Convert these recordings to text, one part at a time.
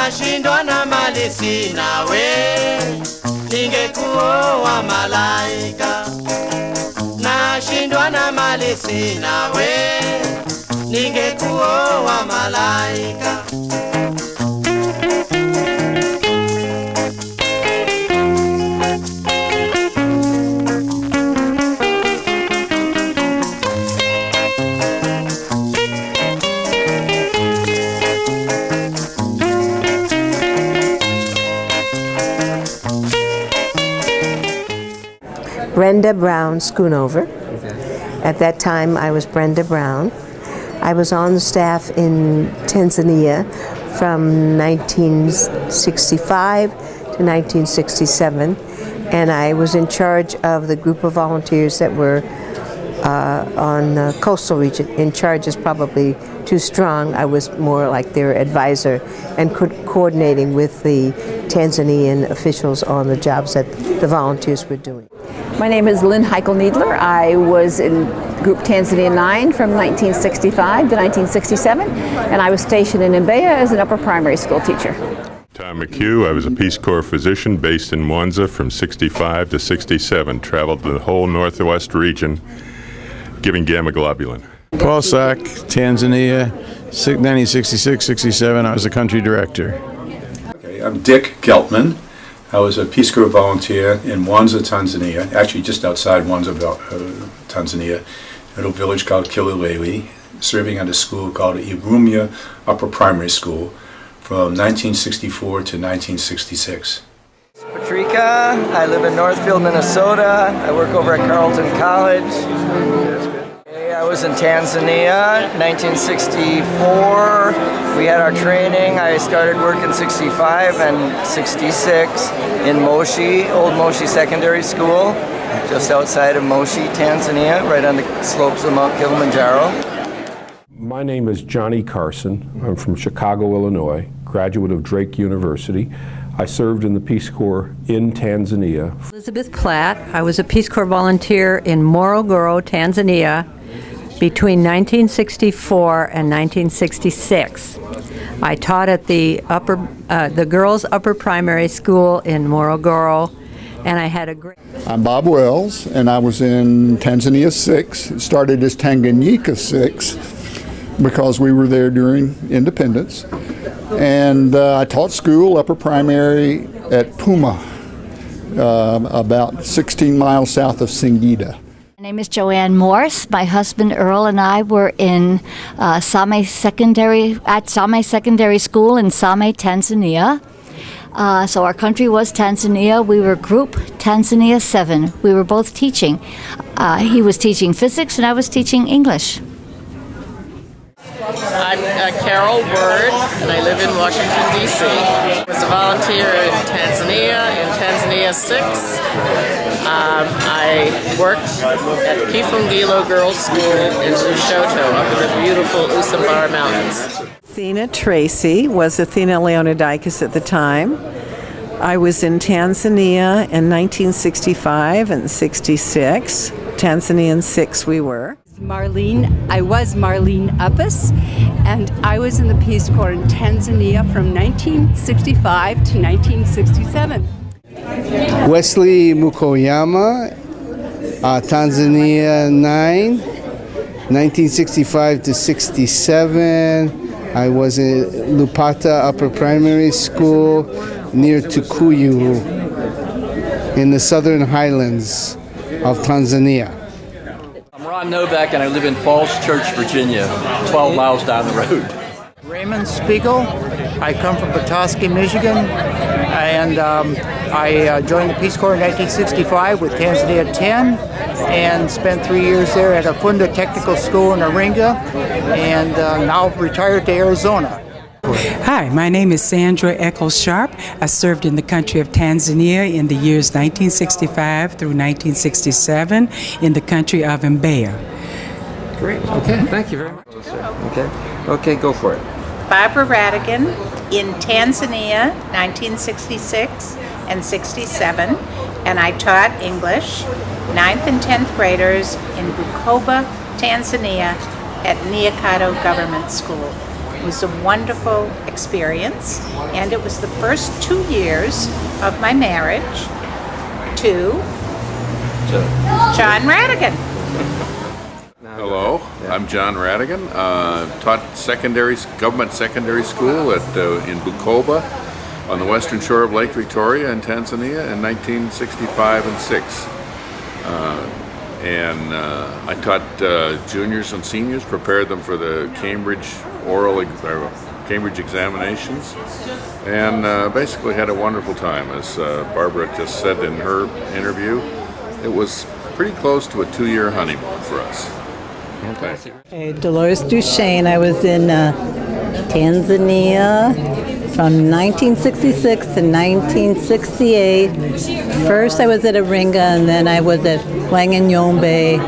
nashindwa na mali sina we, ningekuoa malaika. Nashindwa na mali sina we, ningekuoa malaika. Brenda Brown Schoonover. At that time, I was Brenda Brown. I was on the staff in Tanzania from 1965 to 1967, and I was in charge of the group of volunteers that were on the coastal region. In charge is probably too strong. I was more like their advisor and coordinating with the Tanzanian officials on the jobs that the volunteers were doing. My name is Lynn Heichel-Needler. I was in Group Tanzania 9 from 1965 to 1967, and I was stationed in Mbeya as an upper primary school teacher. Tom McHugh, I was a Peace Corps physician based in Mwanza from 65 to 67, traveled the whole Northwest region giving gamma globulin. Paul Sack, Tanzania, 1966-67, I was a country director. Okay, I'm Dick Geltman. I was a Peace Corps volunteer in Mwanza, Tanzania, actually just outside Mwanza, Tanzania, a little village called Kiloleli, serving at a school called Irumia Upper Primary School from 1964 to 1966. Patrika, I live in Northfield, Minnesota. I work over at Carleton College. I was in Tanzania, 1964. We had our training. I started work in 65 and 66 in Moshi, Old Moshi Secondary School, just outside of Moshi, Tanzania, right on the slopes of Mount Kilimanjaro. My name is Johnny Carson. I'm from Chicago, Illinois, graduate of Drake University. I served in the Peace Corps in Tanzania. Elizabeth Platt. I was a Peace Corps volunteer in Morogoro, Tanzania, between 1964 and 1966. I taught at the girls' upper primary school in Morogoro, and I had a great... I'm Bob Wells, and I was in Tanzania 6. It started as Tanganyika 6 because we were there during independence. And I taught school, upper primary, at Puma, about 16 miles south of Singida. My name is Joanne Morse. My husband Earl and I were in Same Secondary School in Same, Tanzania. So our country was Tanzania. We were Group Tanzania 7. We were both teaching. He was teaching physics and I was teaching English. I'm Carol Word, and I live in Washington, D.C. I was a volunteer in Tanzania 6. I worked at Kifungilo Girls School in Lushoto, up in the beautiful Usambara Mountains. Athena Tracy was Athena Leonidakis at the time. I was in Tanzania in 1965 and 66. Tanzanian 6 we were. I was Marlene Uppes, and I was in the Peace Corps in Tanzania from 1965 to 1967. Wesley Mukoyama, Tanzania 9, 1965 to 67. I was in Lupata Upper Primary School near Tukuyu in the southern highlands of Tanzania. I'm Ron Novak, and I live in Falls Church, Virginia, 12 miles down the road. Raymond Spiegel. I come from Petoskey, Michigan, and I joined the Peace Corps in 1965 with Tanzania 10 and spent 3 years there at Afunda Technical School in Iringa, and now retired to Arizona. Hi, my name is Sandra Eccles Sharp. I served in the country of Tanzania in the years 1965 through 1967 in the country of Mbeya. Great. Okay. Thank you very much. Okay, go for it. Barbara Radigan in Tanzania, 1966 and 67, and I taught English, 9th and 10th graders in Bukoba, Tanzania, at Nyakato Government School. was a wonderful experience, and it was the first 2 years of my marriage to John Radigan. Hello, I'm John Radigan. Taught government secondary school in Bukoba on the western shore of Lake Victoria in Tanzania in 1965 and 6. I taught juniors and seniors, prepared them for the Cambridge Cambridge examinations, and basically had a wonderful time. As Barbara just said in her interview, it was pretty close to a 2-year honeymoon for us. Hey, Dolores Duchesne. I was in Tanzania from 1966 to 1968. First I was at Iringa, and then I was at Wanganyombe,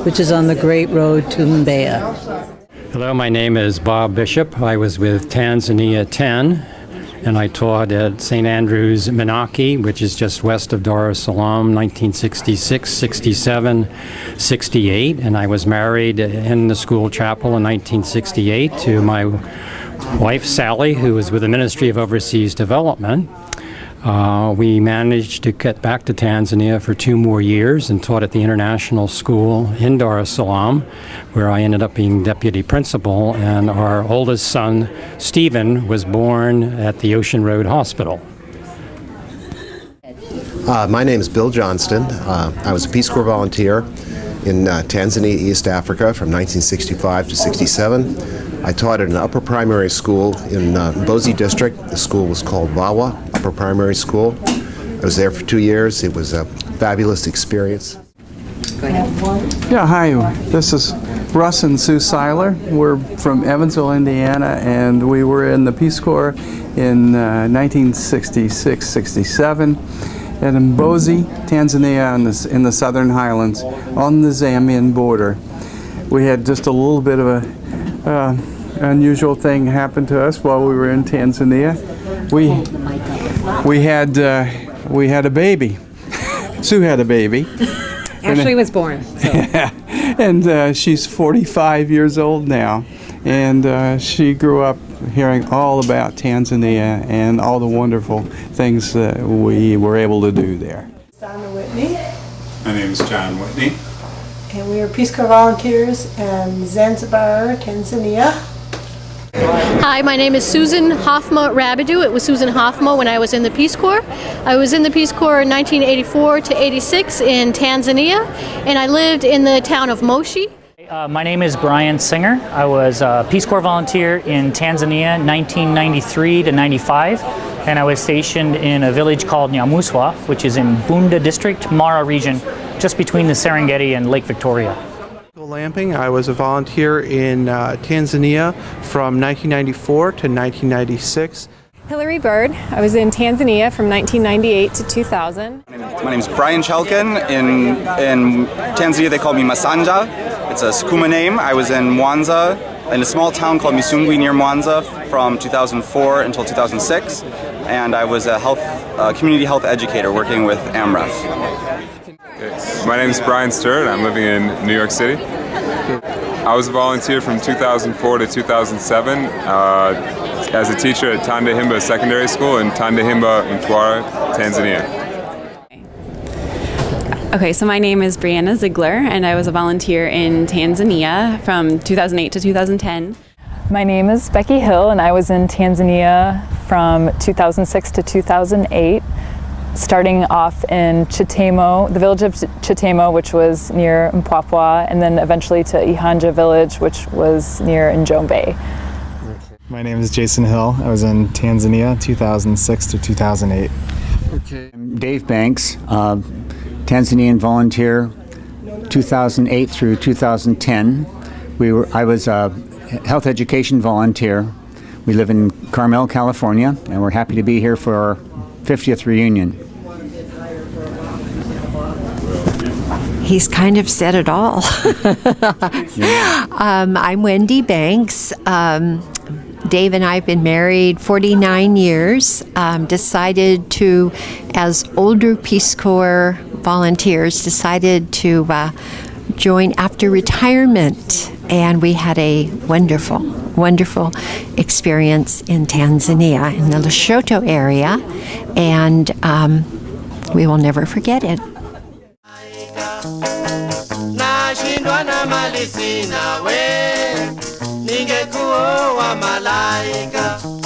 which is on the Great Road to Mbeya. Hello, my name is Bob Bishop. I was with Tanzania 10, and I taught at St. Andrew's Minaki, which is just west of Dar es Salaam, 1966, 67, 68, and I was married in the school chapel in 1968 to my wife, Sally, who was with the Ministry of Overseas Development. We managed to get back to Tanzania for 2 more years and taught at the international school in Dar es Salaam, where I ended up being deputy principal, and our oldest son, Stephen, was born at the Ocean Road Hospital. My name is Bill Johnston. I was a Peace Corps volunteer in Tanzania, East Africa from 1965 to 67. I taught at an upper primary school in Mbozi district. The school was called Vawa Upper Primary School. I was there for 2 years. It was a fabulous experience. Yeah, hi. This is Russ and Sue Seiler. We're from Evansville, Indiana, and we were in the Peace Corps in 1966-67 at Mbozi, Tanzania, in the Southern Highlands, on the Zambian border. We had just a little bit of a unusual thing happen to us while we were in Tanzania. We had a baby. Sue had a baby. Ashley was born. So. And she's 45 years old now, and she grew up hearing all about Tanzania and all the wonderful things that we were able to do there. Donna Whitney. My name is John Whitney. And we are Peace Corps volunteers in Zanzibar, Tanzania. Hi, my name is Susan Hofma Rabideau. It was Susan Hofma when I was in the Peace Corps. I was in the Peace Corps in 1984 to 86 in Tanzania, and I lived in the town of Moshi. My name is Brian Singer. I was a Peace Corps volunteer in Tanzania 1993 to 95, and I was stationed in a village called Nyamuswa, which is in Bunda District, Mara region, just between the Serengeti and Lake Victoria. Lamping. I was a volunteer in Tanzania from 1994 to 1996. Hillary Bird. I was in Tanzania from 1998 to 2000. My name is Brian Chelkin. In Tanzania they call me Masanja. It's a Sukuma name. I was in Mwanza, in a small town called Misungwi near Mwanza from 2004 until 2006. And I was a community health educator working with AMREF. My name is Brian Sturt. I'm living in New York City. I was a volunteer from 2004 to 2007 as a teacher at Tandahimba Secondary School in Tandahimba, Mtwara, Tanzania. Okay, so my name is Brianna Ziegler, and I was a volunteer in Tanzania from 2008 to 2010. My name is Becky Hill, and I was in Tanzania from 2006 to 2008. Starting off in Chitemo, the village of Chitemo, which was near Mpwapwa, and then eventually to Ihanja village, which was near Njombe. My name is Jason Hill. I was in Tanzania 2006 to 2008. Okay. I'm Dave Banks, Tanzanian volunteer 2008 through 2010. I was a health education volunteer. We live in Carmel, California, and we're happy to be here for our 50th reunion. He's kind of said it all. I'm Wendy Banks. Dave and I have been married 49 years. Decided to, as older Peace Corps volunteers, decided to join after retirement. And we had a wonderful, wonderful experience in Tanzania, in the Lushoto area, and we will never forget it. Nashindwa na mali sina we, ningekuwa malaika.